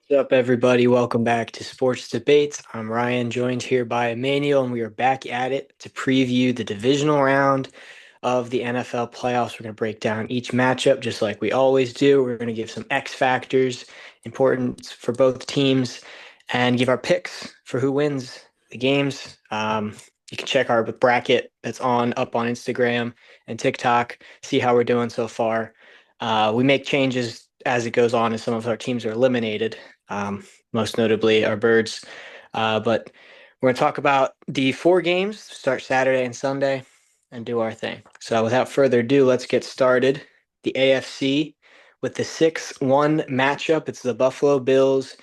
What's up, everybody? Welcome back to Sports Debates. I'm Ryan, joined here by Emmanuel, and we are back at it to preview the divisional round of the NFL playoffs. We're going to break down each matchup just like we always do. We're going to give some X factors, importance for both teams, and give our picks for who wins the games. You can check our bracket that's up on Instagram and TikTok, see how we're doing so far. We make changes as it goes on as some of our teams are eliminated, most notably our Birds. But we're going to talk about the four games, start Saturday and Sunday, and do our thing. So without further ado, let's get started. The AFC with the 6-1 matchup. It's the Buffalo Bills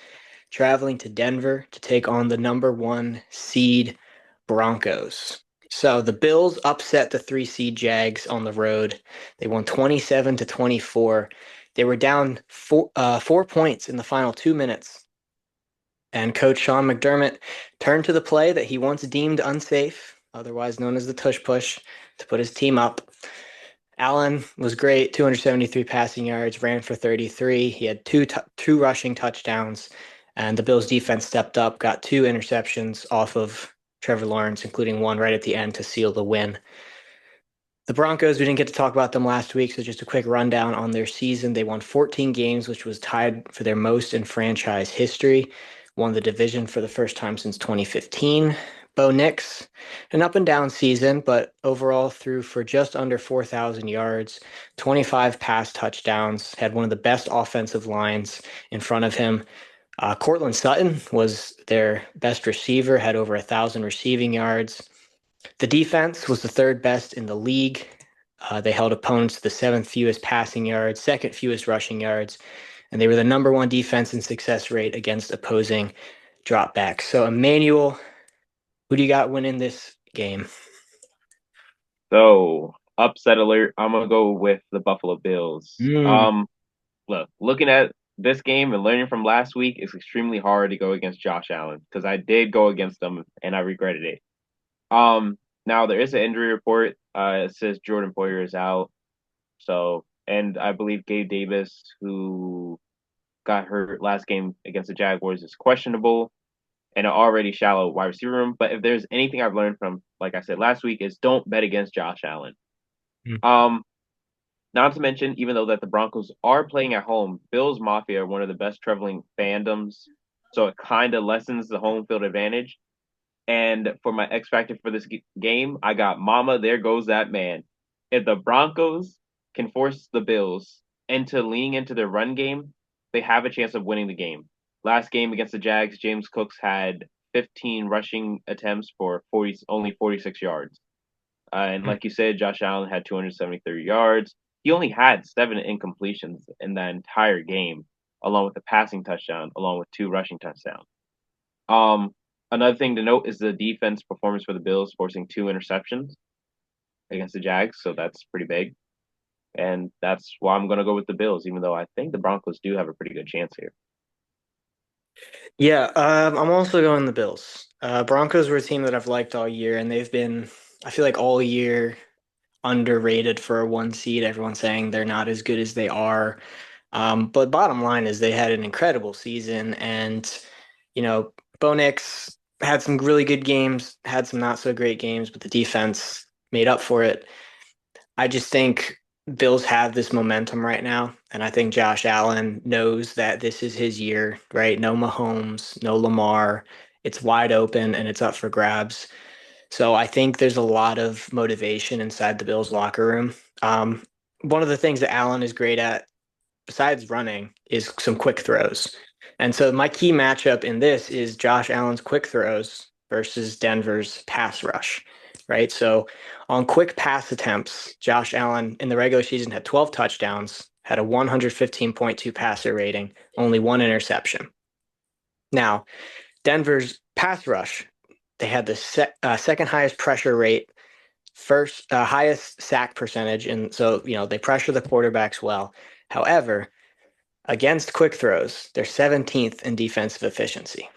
traveling to Denver to take on the number one seed Broncos. So the Bills upset the 3 seed Jags on the road. They won 27-24. They were down 4 points in the final 2 minutes. And coach Sean McDermott turned to the play that he once deemed unsafe, otherwise known as the tush push, to put his team up. Allen was great, 273 passing yards, ran for 33. He had two rushing touchdowns, and the Bills defense stepped up, got two interceptions off of Trevor Lawrence, including one right at the end to seal the win. The Broncos, we didn't get to talk about them last week, so just a quick rundown on their season. They won 14 games, which was tied for their most in franchise history. Won the division for the first time since 2015. Bo Nix, an up and down season, but overall threw for just under 4,000 yards, 25 pass touchdowns, had one of the best offensive lines in front of him. Cortland Sutton was their best receiver, had over 1,000 receiving yards. The defense was the third best in the league. They held opponents to the seventh fewest passing yards, second fewest rushing yards, and they were the number one defense in success rate against opposing dropbacks. So, Emmanuel, who do you got winning this game? So, upset alert. I'm gonna go with the Buffalo Bills. Mm. Look, looking at this game and learning from last week, it's extremely hard to go against Josh Allen because I did go against them and I regretted it. Now there is an injury report. It says Jordan Poyer is out. So, and I believe Gabe Davis, who got hurt last game against the Jaguars, is questionable and an already shallow wide receiver room. But if there's anything I've learned from, like I said last week, is don't bet against Josh Allen. Um, Not to mention, even though that the Broncos are playing at home, Bills Mafia are one of the best traveling fandoms, so it kind of lessens the home field advantage. And for my X factor for this game, I got Mama. There goes that man. If the Broncos can force the Bills into leaning into their run game, they have a chance of winning the game. Last game against the Jags, James Cooks had 15 rushing attempts for 46 yards. And like you said, Josh Allen had 273 yards. He only had 7 incompletions in that entire game, along with a passing touchdown, along with 2 rushing touchdowns. Um, Another thing to note is the defense performance for the Bills, forcing 2 interceptions against the Jags, so that's pretty big. And that's why I'm going to go with the Bills, even though I think the Broncos do have a pretty good chance here. Yeah, I'm also going the Bills. Broncos were a team that I've liked all year, and they've been, I feel like, all year underrated for a 1 seed. Everyone's saying they're not as good as they are. But bottom line is they had an incredible season, and Bo Nix had some really good games, had some not so great games, but the defense made up for it. I just think Bills have this momentum right now, and I think Josh Allen knows that this is his year, right? No Mahomes, no Lamar. It's wide open and it's up for grabs. So I think there's a lot of motivation inside the Bills locker room. One of the things that Allen is great at, besides running, is some quick throws. And so my key matchup in this is Josh Allen's quick throws versus Denver's pass rush, right? So on quick pass attempts, Josh Allen in the regular season had 12 touchdowns, had a 115.2 passer rating, only one interception. Now, Denver's pass rush, they had the second highest pressure rate, first highest sack percentage, and so they pressure the quarterbacks well. However, against quick throws, they're 17th in defensive efficiency.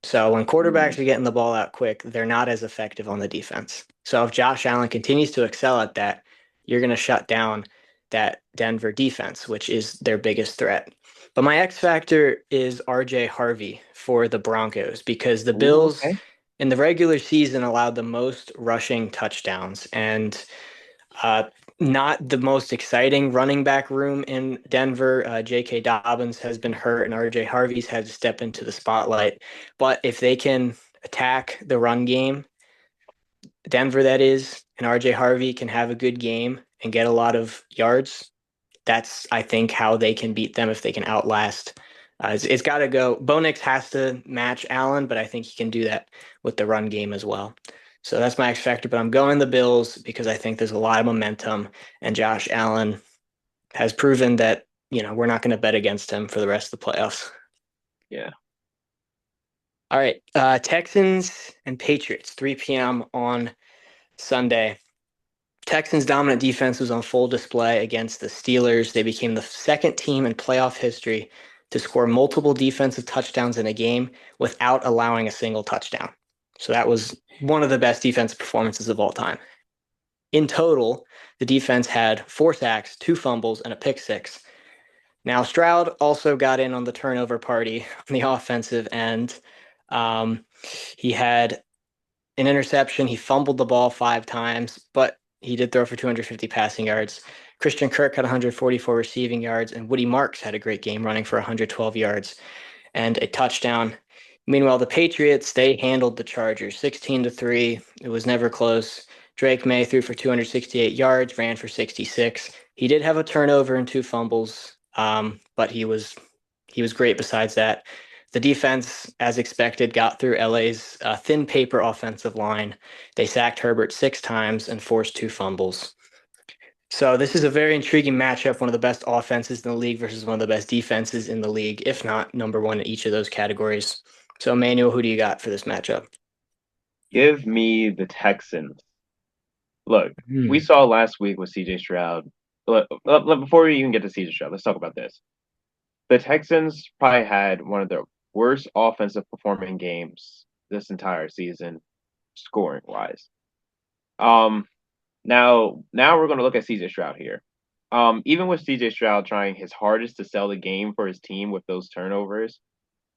So when quarterbacks Mm. are getting the ball out quick, they're not as effective on the defense. So if Josh Allen continues to excel at that, you're going to shut down that Denver defense, which is their biggest threat. But my X factor is RJ Harvey for the Broncos because the Ooh, Bills okay. in the regular season allowed the most rushing touchdowns and uh, not the most exciting running back room in Denver. J.K. Dobbins has been hurt and RJ Harvey's had to step into the spotlight. But if they can attack the run game, Denver that is, and RJ Harvey can have a good game and get a lot of yards, that's I think how they can beat them if they can outlast. It's got to go. Bo Nix has to match Allen, but I think he can do that with the run game as well. So that's my X factor. But I'm going the Bills because I think there's a lot of momentum, and Josh Allen has proven that we're not going to bet against him for the rest of the playoffs. Yeah. All right, Texans and Patriots, 3 p.m. on Sunday. Texans' dominant defense was on full display against the Steelers. They became the second team in playoff history to score multiple defensive touchdowns in a game without allowing a single touchdown. So that was one of the best defensive performances of all time. In total, the defense had 4 sacks, 2 fumbles, and a pick six. Now, Stroud also got in on the turnover party on the offensive end. Um, he had an interception. He fumbled the ball 5 times, but he did throw for 250 passing yards. Christian Kirk had 144 receiving yards, and Woody Marks had a great game running for 112 yards and a touchdown. Meanwhile, the Patriots, they handled the Chargers 16-3. It was never close. Drake May threw for 268 yards, ran for 66. He did have a turnover and 2 fumbles, but he was great besides that. The defense, as expected, got through LA's thin paper offensive line. They sacked Herbert 6 times and forced 2 fumbles. So this is a very intriguing matchup, one of the best offenses in the league versus one of the best defenses in the league, if not number one in each of those categories. So Emmanuel, who do you got for this matchup? Give me the Texans. Look, we Hmm. saw last week with CJ Stroud. Before we even get to CJ Stroud, let's talk about this. The Texans probably had one of their worst offensive performing games this entire season, scoring wise. Um, now we're going to look at CJ Stroud here. Even with CJ Stroud trying his hardest to sell the game for his team with those turnovers,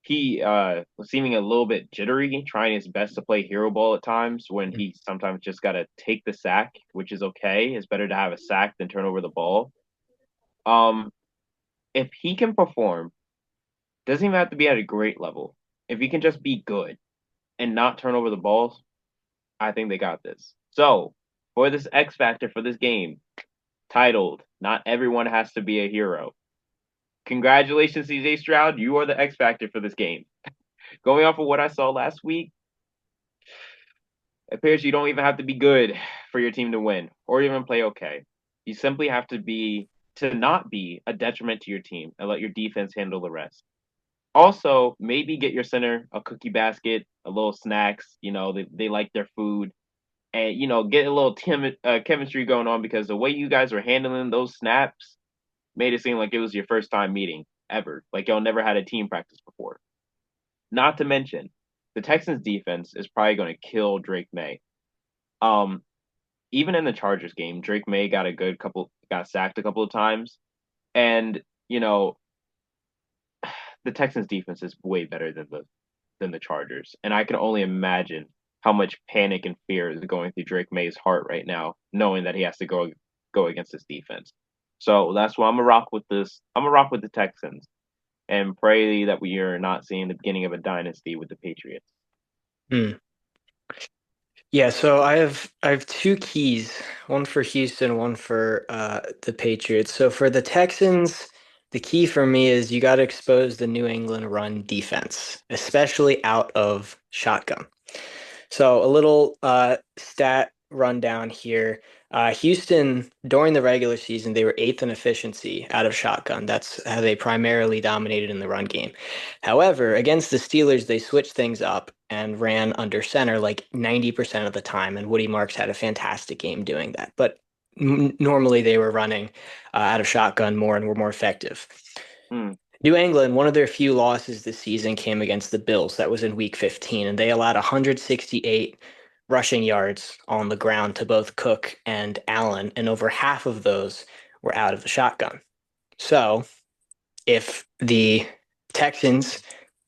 he was seeming a little bit jittery, trying his best to play hero ball at times when he sometimes just got to take the sack, which is okay. It's better to have a sack than turn over the ball. Um, if he can perform, doesn't even have to be at a great level. If he can just be good and not turn over the balls, I think they got this. So, for this X Factor for this game, titled Not Everyone Has to Be a Hero. Congratulations, CJ Stroud. You are the X Factor for this game. Going off of what I saw last week, it appears you don't even have to be good for your team to win or even play okay. You simply have to not be a detriment to your team and let your defense handle the rest. Also, maybe get your center a cookie basket, a little snacks. They like their food, and get a little chemistry going on because the way you guys are handling those snaps made it seem like it was your first time meeting ever. Like y'all never had a team practice before. Not to mention, the Texans defense is probably going to kill Drake May. Um, Even in the Chargers game, Drake May got sacked a couple of times, and the Texans defense is way better than the Chargers, and I can only imagine how much panic and fear is going through Drake May's heart right now, knowing that he has to go against this defense. So that's why I'm gonna rock with this. I'm gonna rock with the Texans and pray that we are not seeing the beginning of a dynasty with the Patriots. Hmm. Yeah, so I have 2 keys, one for Houston, one for the Patriots. So for the Texans, the key for me is you got to expose the New England run defense, especially out of shotgun. So a little stat rundown here. Houston, during the regular season, they were eighth in efficiency out of shotgun. That's how they primarily dominated in the run game. However, against the Steelers, they switched things up and ran under center like 90% of the time. And Woody Marks had a fantastic game doing that. But normally they were running out of shotgun more and were more effective. Hmm. New England, one of their few losses this season came against the Bills. That was in week 15, and they allowed 168 rushing yards on the ground to both Cook and Allen, and over half of those were out of the shotgun. So, if the Texans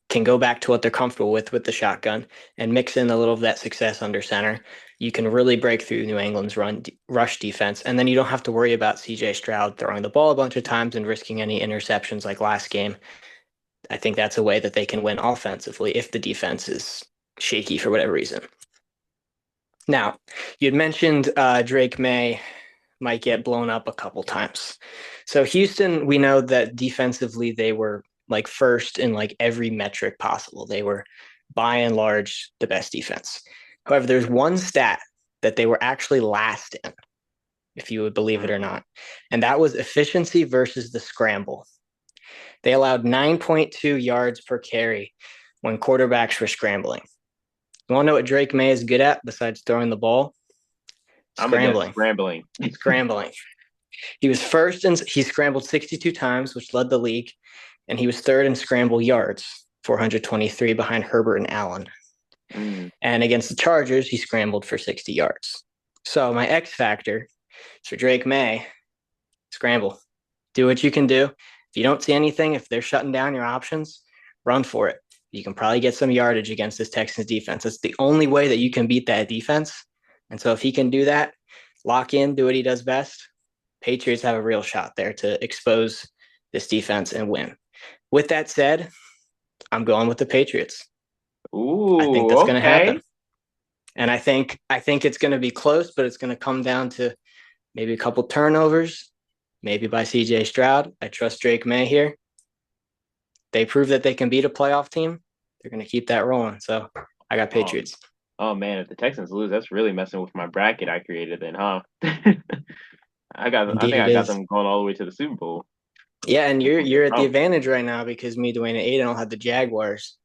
can go back to what they're comfortable with the shotgun and mix in a little of that success under center, you can really break through New England's rush defense. And then you don't have to worry about CJ Stroud throwing the ball a bunch of times and risking any interceptions like last game. I think that's a way that they can win offensively if the defense is shaky for whatever reason. Now, you'd mentioned Drake May might get blown up a couple times. So Houston, we know that defensively they were like first in like every metric possible. They were by and large the best defense. However, there's one stat that they were actually last in, if you would believe it or not, and that was efficiency versus the scramble. They allowed 9.2 yards per carry when quarterbacks were scrambling. You want to know what Drake May is good at besides throwing the ball? I'm gonna guess Scrambling. scrambling. Scrambling. He was first and he scrambled 62 times, which led the league, and he was third in scramble yards, 423 behind Herbert and Allen. Mm. And against the Chargers, he scrambled for 60 yards. So my X factor for Drake May, scramble. Do what you can do. If you don't see anything, if they're shutting down your options, run for it. You can probably get some yardage against this Texans defense. It's the only way that you can beat that defense. And so if he can do that, lock in, do what he does best, Patriots have a real shot there to expose this defense and win. With that said, I'm going with the Patriots. I think Ooh, that's going to okay. happen. And I think it's going to be close, but it's going to come down to maybe a couple turnovers, maybe by CJ Stroud. I trust Drake May here. They prove that they can beat a playoff team. They're going to keep that rolling. So I got Oh, Patriots. oh man, if the Texans lose, that's really messing with my bracket I created then, huh? I Indeed think it I got is. them going all the way to the Super Bowl. Yeah, and Which you're at the oh, advantage right now because me, Dwayne, and Aiden all had the Jaguars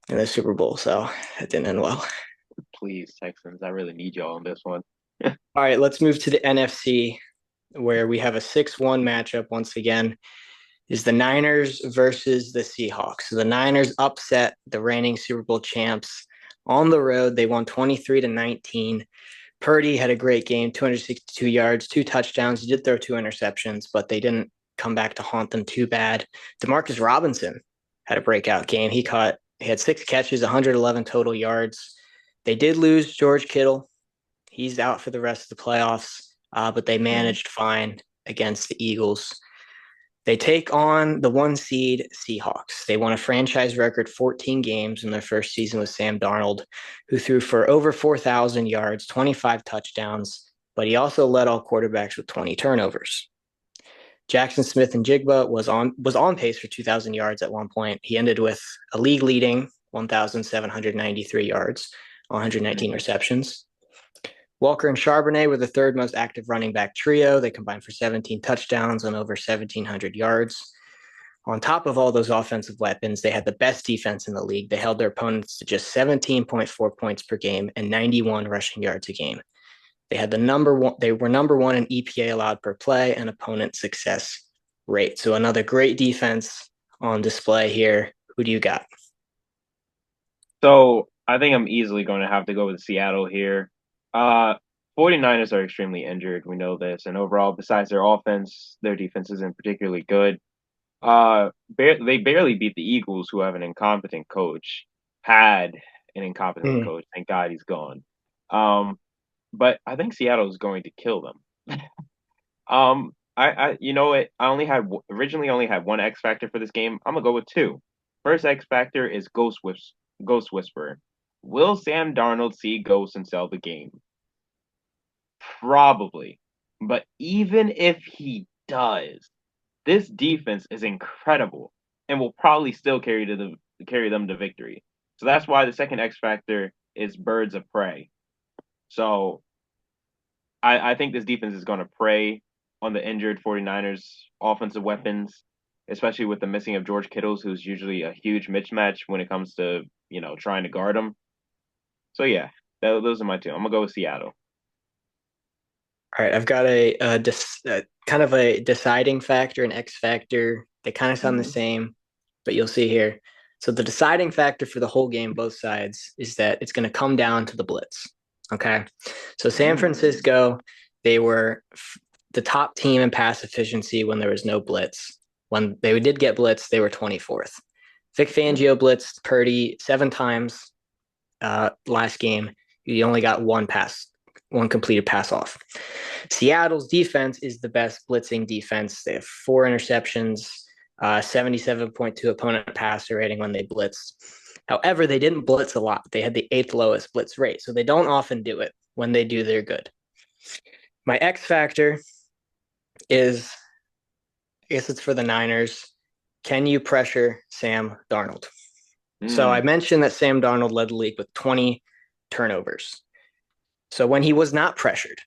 in the Super Bowl. So it didn't end well. please, Texans, I really need y'all on this one. All right, let's move to the NFC where we have a 6-1 matchup once again. Is the Niners versus the Seahawks. So the Niners upset the reigning Super Bowl champs on the road. They won 23-19. Purdy had a great game, 262 yards, 2 touchdowns. He did throw 2 interceptions, but they didn't come back to haunt them too bad. Demarcus Robinson had a breakout game. He had 6 catches, 111 total yards. They did lose George Kittle. He's out for the rest of the playoffs, but they Mm. managed fine against the Eagles. They take on the 1 seed Seahawks. They won a franchise record 14 games in their first season with Sam Darnold, who threw for over 4,000 yards, 25 touchdowns, but he also led all quarterbacks with 20 turnovers. Jackson Smith and Jigba was on pace for 2,000 yards at one point. He ended with a league leading 1,793 yards, 119 Mm. receptions. Walker and Charbonnet were the third most active running back trio. They combined for 17 touchdowns and over 1,700 yards. On top of all those offensive weapons, they had the best defense in the league. They held their opponents to just 17.4 points per game and 91 rushing yards a game. They were number one in EPA allowed per play and opponent success rate. So another great defense on display here. Who do you got? So I think I'm easily going to have to go with Seattle here. Uh, 49ers are extremely injured. We know this. And overall, besides their offense, their defense isn't particularly good. They barely beat the Eagles, who have an incompetent coach. Had an incompetent Mm. coach. Thank God he's gone. Um, but I think Seattle is going to kill them. You know what? I only had originally only had one X factor for this game. I'm gonna go with two. First X factor is Ghost Whisperer. Will Sam Darnold see ghosts and sell the game? Probably. But even if he does, this defense is incredible and will probably still carry them to victory. So that's why the second X factor is Birds of Prey. So I think this defense is going to prey on the injured 49ers offensive weapons, especially with the missing of George Kittles, who's usually a huge mismatch when it comes to, trying to guard him. So yeah, those are my two. I'm gonna go with Seattle. All right, I've got a kind of a deciding factor, an X factor. They kind of sound the Mm-hmm. same, but you'll see here. So the deciding factor for the whole game, both sides, is that it's going to come down to the blitz. Okay, so San Mm. Francisco, they were the top team in pass efficiency when there was no blitz When they did get blitzed, they were 24th. Vic Fangio blitzed Purdy 7 times last game. He only got one completed pass off. Seattle's defense is the best blitzing defense. They have 4 interceptions, 77.2 opponent passer rating when they blitzed. However, they didn't blitz a lot. They had the 8th lowest blitz rate, so they don't often do it. When they do, they're good. My X factor is, I guess it's for the Niners. Can you pressure Sam Darnold? So I Mm, mentioned that Sam Darnold led the league with 20 turnovers. So when he was not pressured,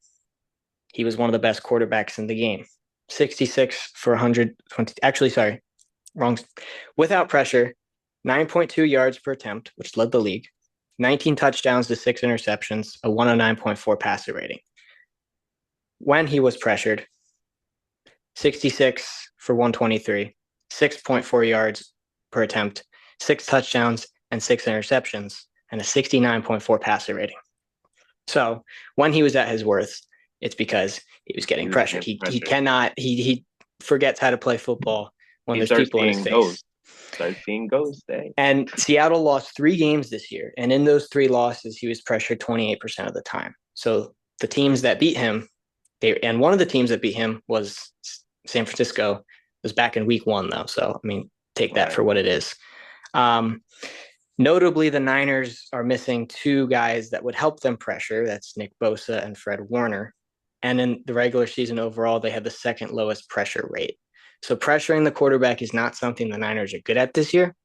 he was one of the best quarterbacks in the game. 66 for 120. Actually, sorry, wrong. Without pressure, 9.2 yards per attempt, which led the league, 19 touchdowns to 6 interceptions, a 109.4 passer rating. When he was pressured, 66 for 123, 6.4 yards per attempt, 6 touchdowns, and 6 interceptions, and a 69.4 passer rating. So when he was at his worst, it's because he was getting he was pressured. getting He pressure. cannot he forgets how to play football when He there's starts people in his seeing face. ghosts. Starts seeing ghosts. Eh? And Seattle lost 3 games this year, and in those 3 losses, he was pressured 28% of the time. So the teams that beat him, and one of the teams that beat him was San Francisco. It was back in week 1 though, so I mean, take that Right. for what it is. Um, Notably, the Niners are missing 2 guys that would help them pressure. That's Nick Bosa and Fred Warner. And in the regular season overall, they have the second lowest pressure rate. So pressuring the quarterback is not something the Niners are good at this year.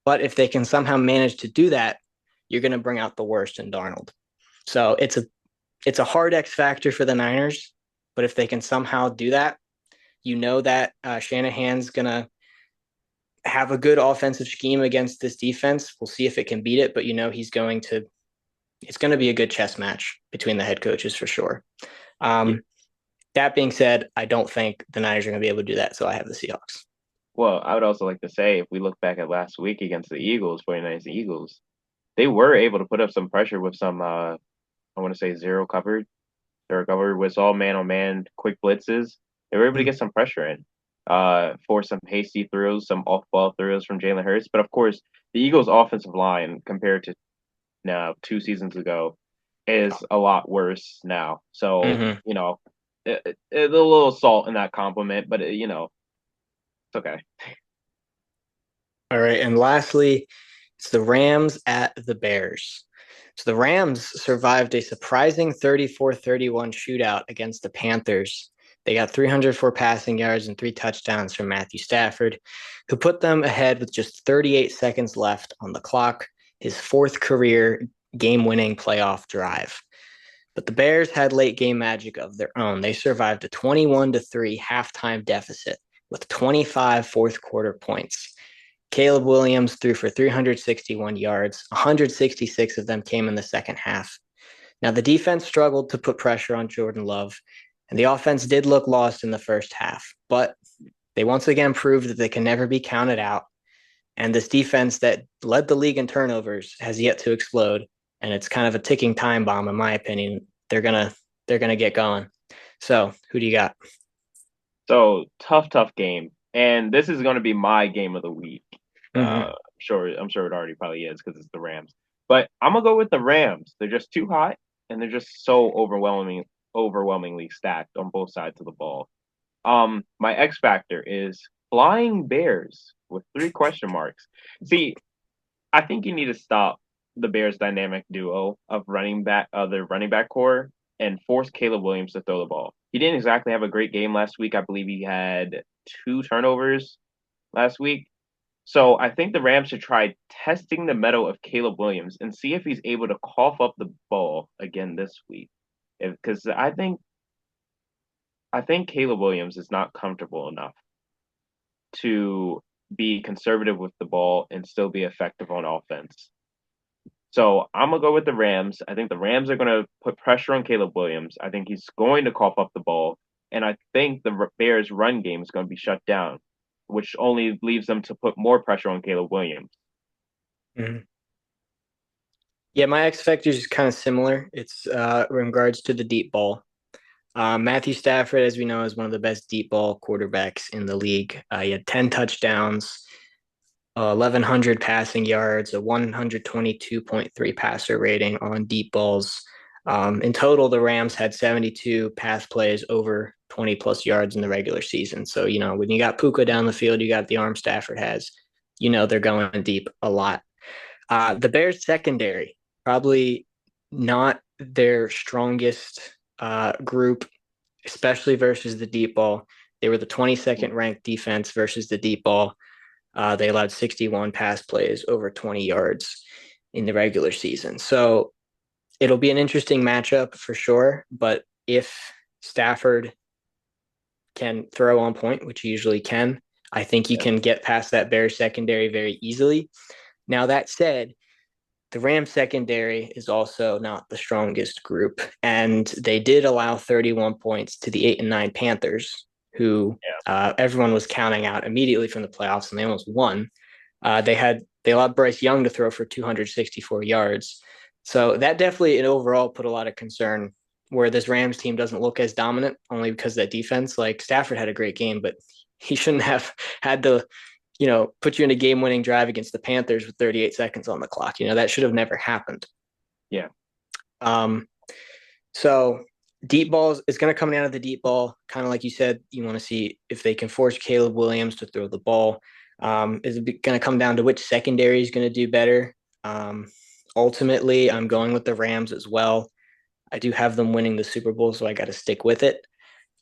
But if they can somehow manage to do that, you're going to bring out the worst in Darnold. So it's a hard X factor for the Niners. But if they can somehow do that, you know that Shanahan's going to have a good offensive scheme against this defense. We'll see if it can beat it, but you know it's going to be a good chess match between the head coaches for sure. Yeah. Um, that being said, I don't think the Niners are going to be able to do that, so I have the Seahawks. Well, I would also like to say, if we look back at last week against the Eagles, 49ers Eagles, they were able to put up some pressure with some, I want to say zero covered with all man on man quick blitzes. They were able to Mm-hmm. get some pressure in, for some hasty throws, some off ball throws from Jalen Hurts. But of course, the Eagles' offensive line compared to now 2 seasons ago is a lot worse now. So, Mm-hmm. it's a little salt in that compliment, but it's okay. All right, and lastly, it's the Rams at the Bears. So the Rams survived a surprising 34-31 shootout against the Panthers. They got 304 passing yards and 3 touchdowns from Matthew Stafford, who put them ahead with just 38 seconds left on the clock, his 4th career game-winning playoff drive. But the Bears had late game magic of their own. They survived a 21-3 halftime deficit with 25 fourth quarter points. Caleb Williams threw for 361 yards. 166 of them came in the second half. Now, the defense struggled to put pressure on Jordan Love, and the offense did look lost in the first half, but they once again proved that they can never be counted out. And this defense that led the league in turnovers has yet to explode, and it's kind of a ticking time bomb, in my opinion. They're gonna get going. So, who do you got? So tough game, and this is going to be my game of the week. Mm-hmm. I'm sure it already probably is because it's the Rams. But I'm gonna go with the Rams. They're just too hot, and they're just so overwhelmingly stacked on both sides of the ball. My X factor is flying Bears with 3 question marks. See, I think you need to stop the Bears' dynamic duo of their running back core, and force Caleb Williams to throw the ball. He didn't exactly have a great game last week. I believe he had 2 turnovers last week. So I think the Rams should try testing the mettle of Caleb Williams and see if he's able to cough up the ball again this week. Because I think Caleb Williams is not comfortable enough to be conservative with the ball and still be effective on offense. So I'm gonna go with the Rams. I think the Rams are gonna put pressure on Caleb Williams. I think he's going to cough up the ball, and I think the Bears' run game is going to be shut down, which only leaves them to put more pressure on Caleb Williams. Mm-hmm. Yeah, my X factor is kind of similar. It's in regards to the deep ball. Matthew Stafford, as we know, is one of the best deep ball quarterbacks in the league. He had 10 touchdowns, 1,100 passing yards, a 122.3 passer rating on deep balls. In total, the Rams had 72 pass plays over 20 plus yards in the regular season. So, when you got Puka down the field, you got the arm Stafford has, they're going deep a lot. The Bears secondary, probably not their strongest group, especially versus the deep ball. They were the 22nd ranked defense versus the deep ball. They allowed 61 pass plays over 20 yards in the regular season. So it'll be an interesting matchup for sure. But if Stafford can throw on point, which he usually can, I think he Yeah. can get past that Bears secondary very easily. Now, that said, the Rams secondary is also not the strongest group, and they did allow 31 points to the 8 and 9 Panthers, who everyone was counting out immediately from the playoffs, and they almost won. They allowed Bryce Young to throw for 264 yards, so that definitely, and overall, put a lot of concern where this Rams team doesn't look as dominant, only because of that defense. Like Stafford had a great game, but he shouldn't have had to put you in a game-winning drive against the Panthers with 38 seconds on the clock. That should have never happened. Yeah. Um, so deep balls is going to come down to the deep ball. Kind of like you said, you want to see if they can force Caleb Williams to throw the ball. Is it going to come down to which secondary is going to do better? Ultimately, I'm going with the Rams as well. I do have them winning the Super Bowl, so I got to stick with it.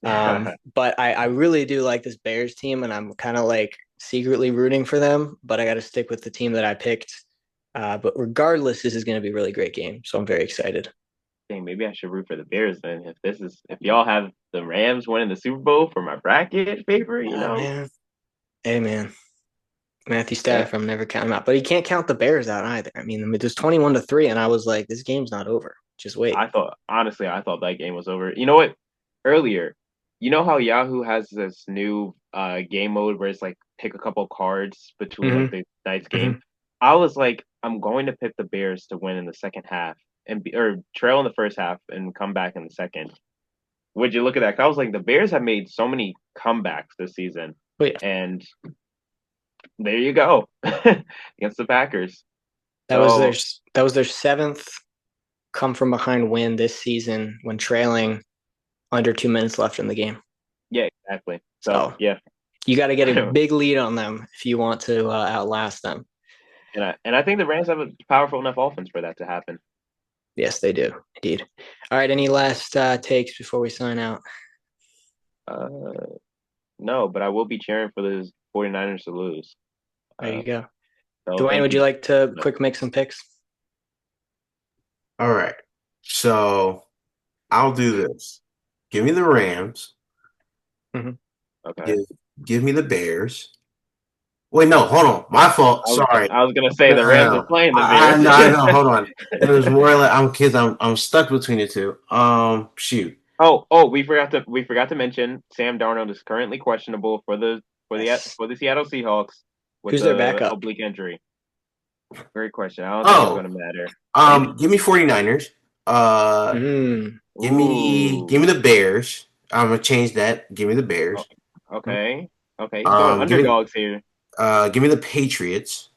But I really do like this Bears team, and I'm kind of like secretly rooting for them, but I got to stick with the team that I picked. But regardless, this is going to be a really great game, so I'm very excited. Dang, maybe I should root for the Bears then. If y'all have the Rams winning the Super Bowl for my bracket favorite, Oh man, hey man, Matthew Stafford, I'm never counting him out, but he can't count the Bears out either. I mean, it was 21-3, and I was like, this game's not over. Just wait. I thought that game was over. You know what? Earlier, you know how Yahoo has this new game mode where it's like pick a couple cards between like Mm-hmm. the night's game. Mm-hmm. I was like, I'm going to pick the Bears to win in the second half or trail in the first half and come back in the second. Would you look at that? I was like, the Bears have made so many comebacks this season, But yeah, and there you go against the Packers. that was their So that was their seventh come from behind win this season when trailing under 2 minutes left in the game. yeah, exactly. So So yeah, you got to get a and big lead on them if you want to outlast them. I think the Rams have a powerful enough offense for that to happen. Yes, they do. Indeed. All right. Any last takes before we sign out? Uh, no, but I will be cheering for the 49ers to lose. There Uh, you go. so Dwayne, thank would you. you like to quick make some picks? All right. So I'll do this. Give me the Rams. Mm-hmm. Okay. Give give me the Bears. Wait, no, hold on. My fault. Sorry. I was gonna say No, the no, Rams are no. playing the I Bears. know, I know. Hold on. It was more like I'm kids. I'm stuck between the two. Shoot. We forgot to mention Sam Darnold is currently questionable for Yes. the Seattle Seahawks with Who's their the backup? oblique injury. Great question. I don't think it's Oh, gonna matter. Maybe. give me 49ers. Uh, Mm. give me Ooh. the Bears. I'm gonna change that. Give me the Oh, Bears. okay. Okay. He's going Give me underdogs here. give me the Patriots.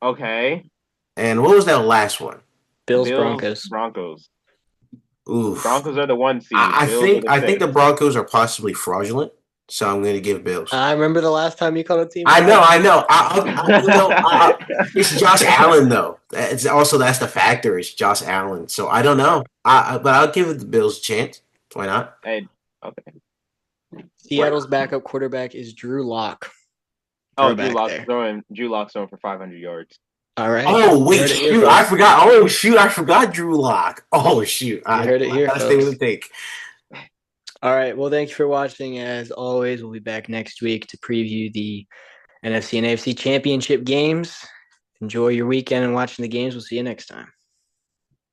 Okay. And what was that last one? Bills, Bills, Broncos. Broncos. Oof. Broncos are the one seed. Bills are the I think the six. Broncos are possibly fraudulent, so I'm going to give Bills. I remember the last time you called a team I know, I fraudulent. know. It's Josh Allen though. That's the factor. It's Josh Allen. So I don't know. But I'll give the Bills a chance. Why not? Hey, okay. What? Seattle's backup quarterback is Drew Lock. Oh, Drew Throwback Lock's there. throwing. Drew Lock's throwing for 500 yards. All right. Oh You wait, heard it here, shoot! I folks. forgot. Oh shoot! I forgot Drew Lock. Oh shoot! You I heard it here, gotta stay with folks. the take. All right. Well, thank you for watching. As always, we'll be back next week to preview the NFC and AFC championship games. Enjoy your weekend and watching the games. We'll see you next time.